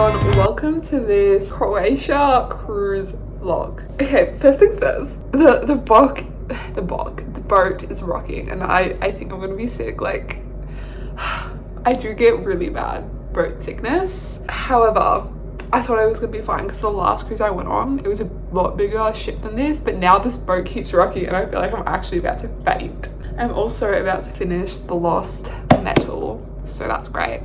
everyone, welcome to this Croatia cruise vlog. Okay, first things first, the boat is rocking and I think I'm gonna be sick. Like, I do get really bad boat sickness. However, I thought I was gonna be fine because the last cruise I went on, it was a lot bigger ship than this, but now this boat keeps rocking and I feel like I'm actually about to faint. I'm also about to finish The Lost Metal, so that's great.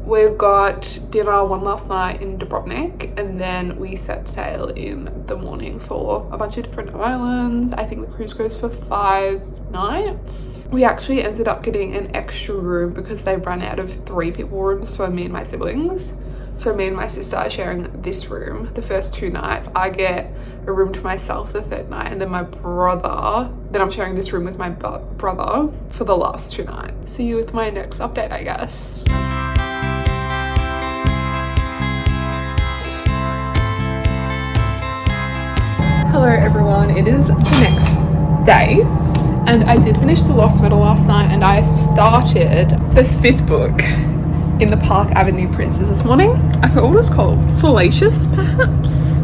We've got dinner one last night in Dubrovnik and then we set sail in the morning for a bunch of different islands. I think the cruise goes for 5 nights. We actually ended up getting an extra room because they ran out of 3 people rooms for me and my siblings. So me and my sister are sharing this room the first 2 nights. I get a room to myself the 3rd night, and then my brother, then I'm sharing this room with my brother for the last 2 nights. See you with my next update, I guess. Hello everyone, it is the next day and I did finish The Lost Metal last night and I started the 5th book in the Park Avenue Princes this morning. I forgot what it's called, Salacious perhaps?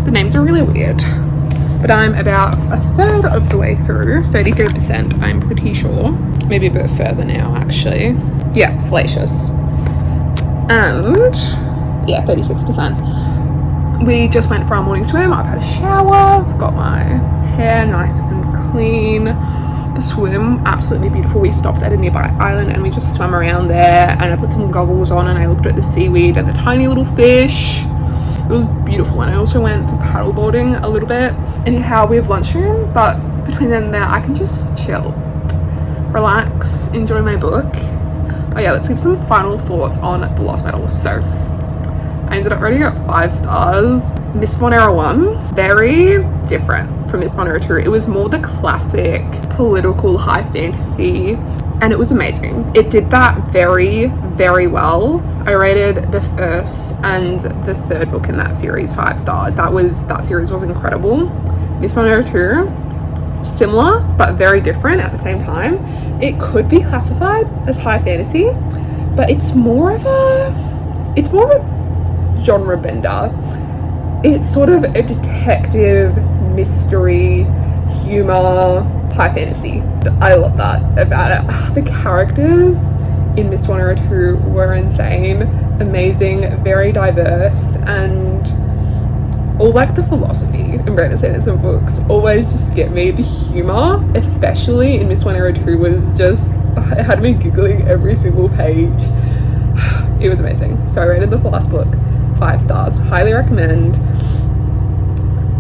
The names are really weird, but I'm about a 1/3 of the way through, 33% I'm pretty sure, maybe a bit further now actually. Yeah, Salacious, and yeah, 36%. We just went for our morning swim. I've had a shower, I've got my hair nice and clean. The swim, absolutely beautiful. We stopped at a nearby island and we just swam around there, and I put some goggles on and I looked at the seaweed and the tiny little fish. It was beautiful. And I also went for paddleboarding a little bit. Anyhow, we have lunchroom, but between then and there I can just chill, relax, enjoy my book. Oh yeah, let's give some final thoughts on The Lost Metal. So I ended up rating it 5 stars. Miss Von Era 1, very different from Miss Von Era 2. It was more the classic political high fantasy and it was amazing. It did that very, very well. I rated the 1st and the 3rd book in that series 5 stars. That series was incredible. Miss Von Era 2, similar but very different at the same time. It could be classified as high fantasy, but it's more of a genre bender. It's sort of a detective, mystery, humor, high fantasy. I love that about it. The characters in Miss Von Era 2 were insane, amazing, very diverse, and all like the philosophy in Brandon Sanderson books always just get me. The humor, especially in Miss Von Era 2, was just, it had me giggling every single page. It was amazing. So I rated the last book 5 stars, highly recommend.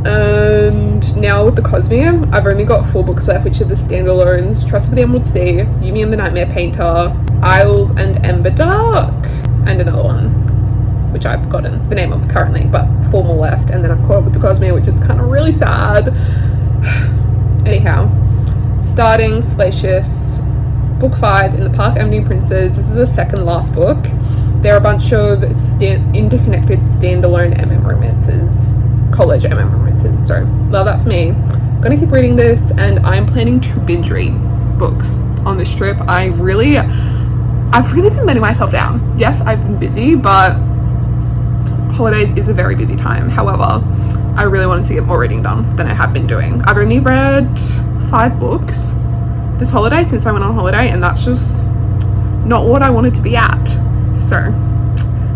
And now with the Cosmium, I've only got 4 books left, which are the standalones: Trust for the Emerald Sea, Yumi and the Nightmare Painter, Isles and Ember Dark, and another one which I've forgotten the name of currently, but 4 more left, and then I've caught up with the Cosmium, which is kind of really sad. Anyhow, starting Salacious, book 5 in the Park Avenue Princes. This is the 2nd last book. There are a bunch of interconnected standalone MM romances, college MM romances, so love that for me. I'm gonna keep reading this and I'm planning to binge read books on this trip. I've really been letting myself down. Yes, I've been busy, but holidays is a very busy time. However, I really wanted to get more reading done than I have been doing. I've only read 5 books this holiday since I went on holiday, and that's just not what I wanted to be at. So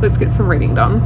let's get some reading done.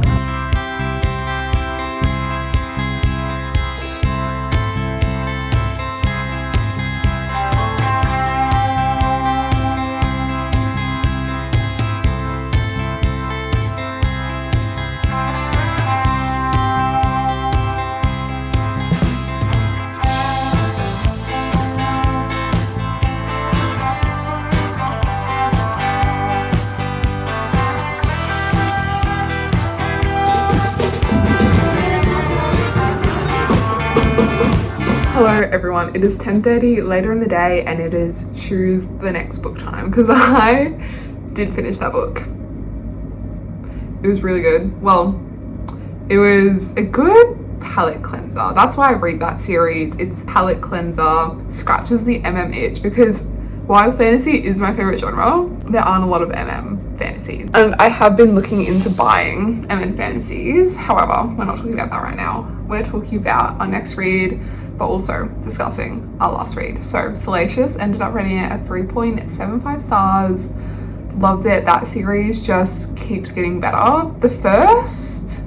Hello everyone, it is 10:30 later in the day and it is choose the next book time because I did finish that book. It was really good. Well, it was a good palette cleanser. That's why I read that series. It's palette cleanser, scratches the MM itch, because YA fantasy is my favorite genre. There aren't a lot of MM fantasies. And I have been looking into buying MM fantasies. However, we're not talking about that right now. We're talking about our next read, but also discussing our last read. So Salacious ended up rating it at 3.75 stars. Loved it. That series just keeps getting better. The first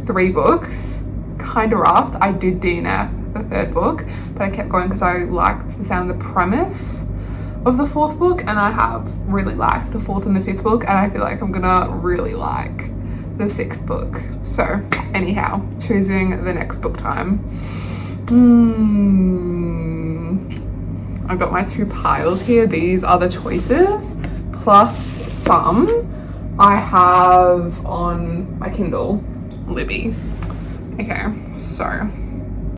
3 books, kind of rough. I did DNF the 3rd book, but I kept going because I liked the sound of the premise of the 4th book, and I have really liked the 4th and the 5th book, and I feel like I'm gonna really like the 6th book. So anyhow, choosing the next book time. I've got my 2 piles here. These are the choices, plus some I have on my Kindle Libby. Okay, so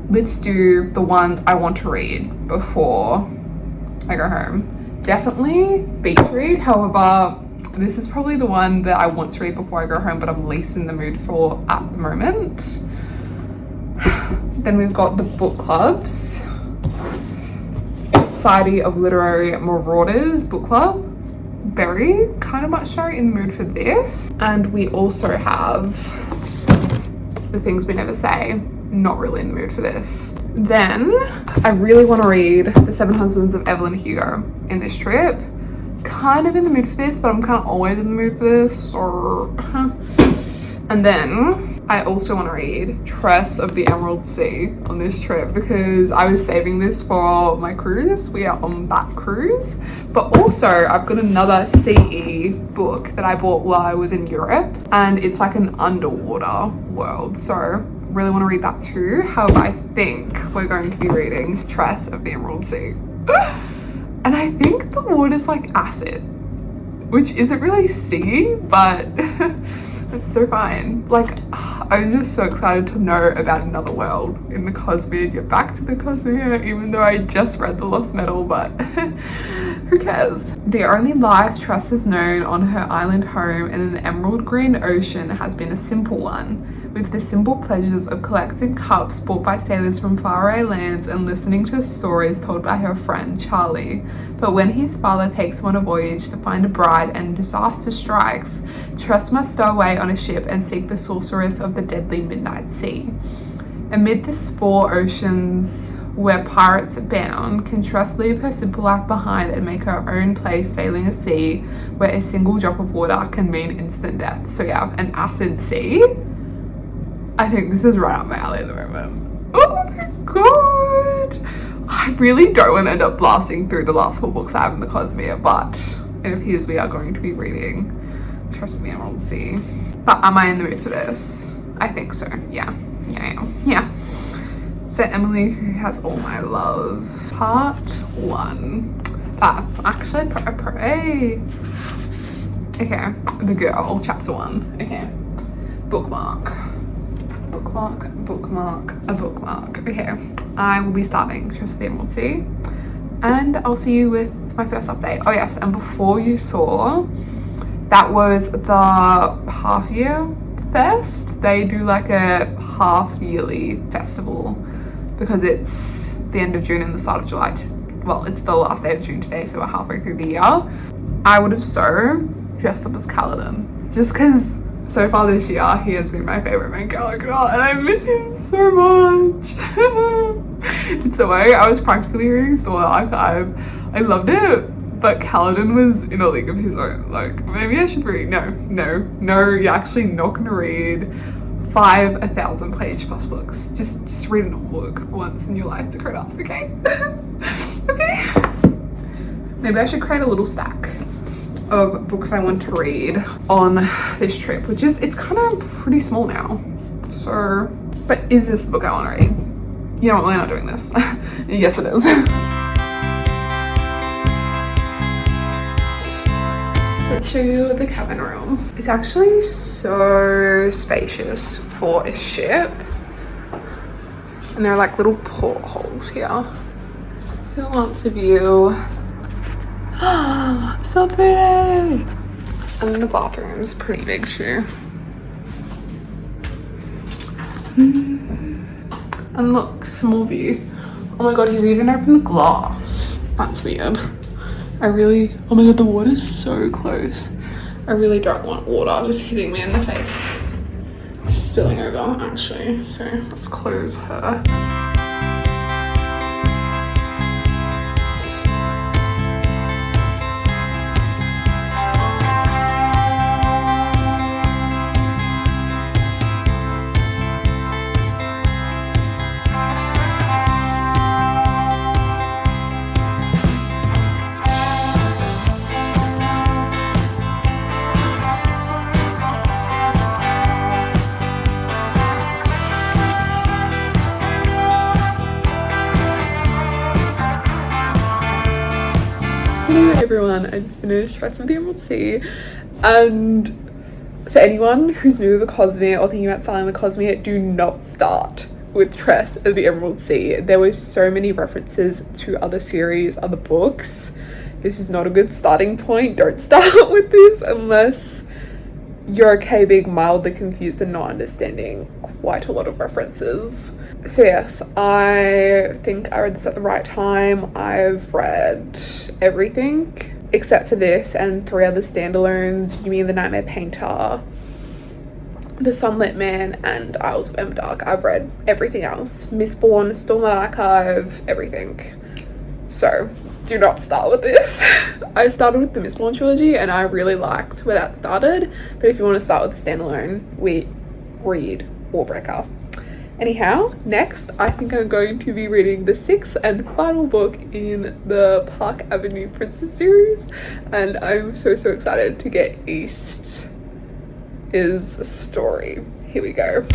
let's do the ones I want to read before I go home. Definitely beach read. However, this is probably the one that I want to read before I go home, but I'm least in the mood for at the moment. Then we've got the book clubs. Society of Literary Marauders book club. Very kind of much so in the mood for this. And we also have The Things We Never Say. Not really in the mood for this. Then I really want to read The 7 Husbands of Evelyn Hugo in this trip. Kind of in the mood for this, but I'm kind of always in the mood for this. And then I also want to read Tress of the Emerald Sea on this trip because I was saving this for my cruise. We are on that cruise. But also I've got another CE book that I bought while I was in Europe, and it's like an underwater world. So really want to read that too. However, I think we're going to be reading Tress of the Emerald Sea. And I think the water's like acid, which isn't really sea, but it's so fine. Like, I'm just so excited to know about another world in the Cosmere, get back to the Cosmere, even though I just read The Lost Metal, but who cares? The only life Tress has known on her island home in an emerald green ocean has been a simple one, with the simple pleasures of collecting cups bought by sailors from faraway lands and listening to stories told by her friend Charlie. But when his father takes him on a voyage to find a bride and disaster strikes, Tress must stow away on a ship and seek the sorceress of the deadly midnight sea. Amid the spore oceans where pirates abound, can Tress leave her simple life behind and make her own place sailing a sea where a single drop of water can mean instant death? So yeah, an acid sea. I think this is right up my alley at the moment. Oh my god! I really don't want to end up blasting through the last 4 books I have in the Cosmere, but it appears we are going to be reading Tress of the Emerald Sea. But am I in the mood for this? I think so. Yeah, I am. Yeah. For Emily Who Has All My Love, part 1. That's actually pretty. Okay, The Girl, chapter 1. Okay, bookmark, a bookmark. Okay, I will be starting Tress of the Emerald Sea, and I'll see you with my first update. Oh yes, and before you saw, that was the half year fest. They do like a half yearly festival because it's the end of June and the start of July. Well, it's the last day of June today, so we're halfway through the year. I would have so dressed up as Kaladin just because so far this year he has been my favorite main character and I miss him so much. It's the way I was practically reading Story Archive. I loved it, but Kaladin was in a league of his own. Like, maybe I should read. No, you're actually not gonna read 5 1,000-page plus books. Just read a normal book once in your life to create up, okay? Okay. Maybe I should create a little stack of books I want to read on this trip, which is, it's kind of pretty small now. So, but is this the book I want to read? You know what, we're not doing this. Yes, it is. Let's show you the cabin room. It's actually so spacious for a ship. And there are like little portholes here. Who wants a view? So pretty! And then the bathroom's pretty big too. And look, small view. Oh my god, he's even opened the glass. That's weird. Oh my god, the water's so close. I really don't want water just hitting me in the face. Just spilling over, actually. So let's close her. Hello everyone, I just finished Trust of the Emerald Sea, and for anyone who's new to the Cosmere or thinking about starting the Cosmere, do not start with Trust of the Emerald Sea. There were so many references to other series, other books. This is not a good starting point. Don't start with this unless you're okay being mildly confused and not understanding quite a lot of references. So yes, I think I read this at the right time. I've read everything except for this and 3 other standalones. You Mean the Nightmare Painter, The Sunlit Man, and Isles of Dark. I've read everything else. Mistborn, Stormlight Archive, everything. So do not start with this. I started with the Mistborn trilogy and I really liked where that started, but if you want to start with the standalone, read Warbreaker. Anyhow, next I think I'm going to be reading the 6th and final book in the Park Avenue Princess series, and I'm so excited to get East's story. Here we go.